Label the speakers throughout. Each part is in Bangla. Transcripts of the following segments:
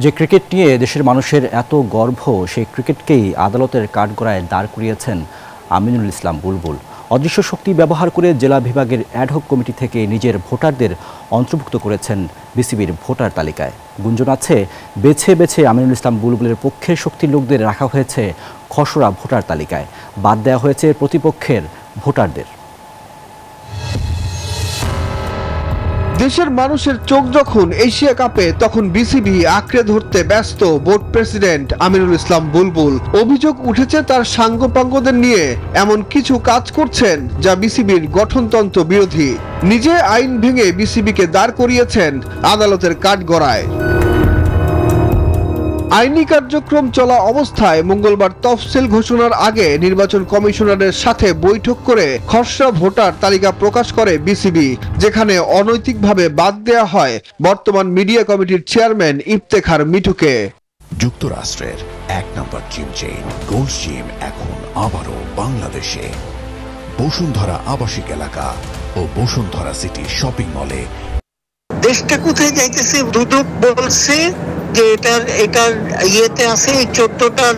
Speaker 1: যে ক্রিকেট নিয়ে দেশের মানুষের এত গর্ব, সেই ক্রিকেটকেই আদালতের কাঠগড়ায় দাঁড় করিয়েছেন আমিনুল ইসলাম বুলবুল। অদৃশ্য শক্তি ব্যবহার করে জেলা বিভাগের অ্যাডহক কমিটি থেকে নিজের ভোটারদের অন্তর্ভুক্ত করেছেন বিসিবির ভোটার তালিকায়। গুঞ্জন আছে, বেছে বেছে আমিনুল ইসলাম বুলবুলের পক্ষের শক্তির লোকদের রাখা হয়েছে খসড়া ভোটার তালিকায়, বাদ দেওয়া হয়েছে প্রতিপক্ষের ভোটারদের।
Speaker 2: দেশের মানুষের চোখ যখন এশিয়া কাপে, তখন বিসিবি আঁকড়ে ধরতে ব্যস্ত বোর্ড প্রেসিডেন্ট আমিনুল ইসলাম বুলবুল। অভিযোগ উঠেছে তার সাঙ্গপাঙ্গদের নিয়ে এমন কিছু কাজ করছেন যা বিসিবির গঠনতন্ত্র বিরোধী। নিজে আইন ভেঙে বিসিবিকে দাঁড় করিয়েছেন আদালতের কাঠগড়ায়। আইনি কার্যক্রম চলা অবস্থায় মঙ্গলবার তফসিল ঘোষণার আগে নির্বাচন কমিশনারের সাথে বৈঠক করে খসড়া ভোটার তালিকা প্রকাশ করে বিসিবি, যেখানে অনৈতিকভাবে বাদ দেয়া হয় বর্তমান মিডিয়া কমিটির চেয়ারম্যান ইফতেখার মিঠুকে।
Speaker 3: যুক্তরাষ্ট্রের 1 নম্বর জিম চেইন গোল্ড জিম এখন আবারও বাংলাদেশে। বসুন্ধরা আবাসিক এলাকা ও বসুন্ধরা সিটি শপিং মলে।
Speaker 4: দেশটা কোথায় যাইতেছে? দুদক বলছে যে এটার ইয়েতে আছে, এই 14টার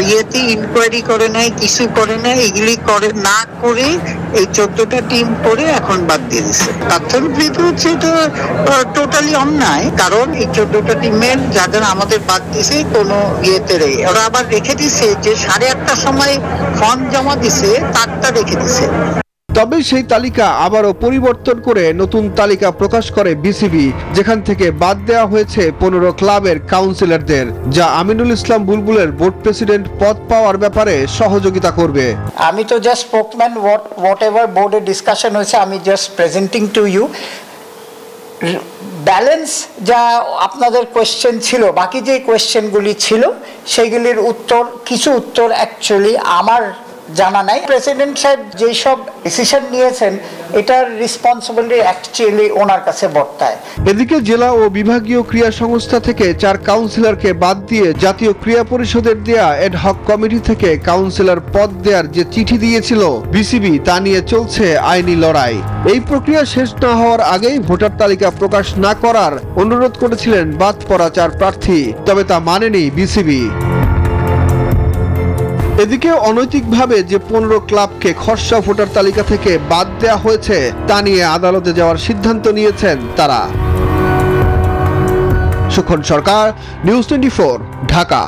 Speaker 4: ইয়েতে ইনকোয়ারি করে নাই, কিছু করে নাই, এগুলি করে না করে এই 14টা টিম করে এখন বাদ দিয়ে দিচ্ছে। তাৎক্ষণিক হচ্ছে এটা টোটালি অন্যায়, কারণ এই 14টা টিমের যাদের আমাদের বাদ দিছে কোনো ইয়েতে রেখে ওরা আবার রেখে দিছে যে 8:30টার সময় ফর্ম জমা দিছে তারটা রেখে দিছে।
Speaker 2: তবে সেই তালিকা আবারও পরিবর্তন করে নতুন তালিকা প্রকাশ করে বিসিবি, যেখান থেকে বাদ দেওয়া হয়েছে 15 ক্লাবের কাউন্সিলরদের, যা আমিনুল ইসলাম বুলবুলের বোর্ড প্রেসিডেন্ট পদ পাওয়ার ব্যাপারে সহযোগিতা করবে।
Speaker 5: আমি তো জাস্ট স্পোকম্যান, হোয়াট এভার বোর্ডে ডিসকাশন হয়েছে আমি just presenting to you. Balance যা আপনাদের কোয়েশ্চেন ছিল, বাকি যে কোয়েশ্চেনগুলি ছিল সেগুলির কিছু উত্তর অ্যাকচুয়ালি আমার জানা নাই। প্রেসিডেন্ট সাহেব যেই সব ডিসিশন নিয়েছেন এটার রেসপন্সিবিলিটি অ্যাকচুয়ালি ওনার কাছে বর্তায়।
Speaker 2: এদিকে জেলা ও বিভাগীয় ক্রীড়া সংস্থা থেকে 4 কাউন্সিলরকে বাদ দিয়ে জাতীয় ক্রীড়া পরিষদের দেয়া অ্যাডহক কমিটি থেকে কাউন্সিলর পদ দেওয়ার যে চিঠি দিয়েছিল বিসিবি, তা নিয়ে চলছে আইনি লড়াই। এই প্রক্রিয়া শেষ না হওয়ার আগেই ভোটার তালিকা প্রকাশ না করার অনুরোধ করেছিলেন বাদ পড়া 4 প্রার্থী, তবে তা মানেনি বিসিবি। এদিকে অনৈতিকভাবে যে 15 ক্লাবকে খসড়া ভোটার তালিকা থেকে বাদ দেওয়া হয়েছে তা নিয়ে আদালতে যাওয়ার সিদ্ধান্ত নিয়েছেন তারা। সুখন সরকার, নিউজ 24, ঢাকা।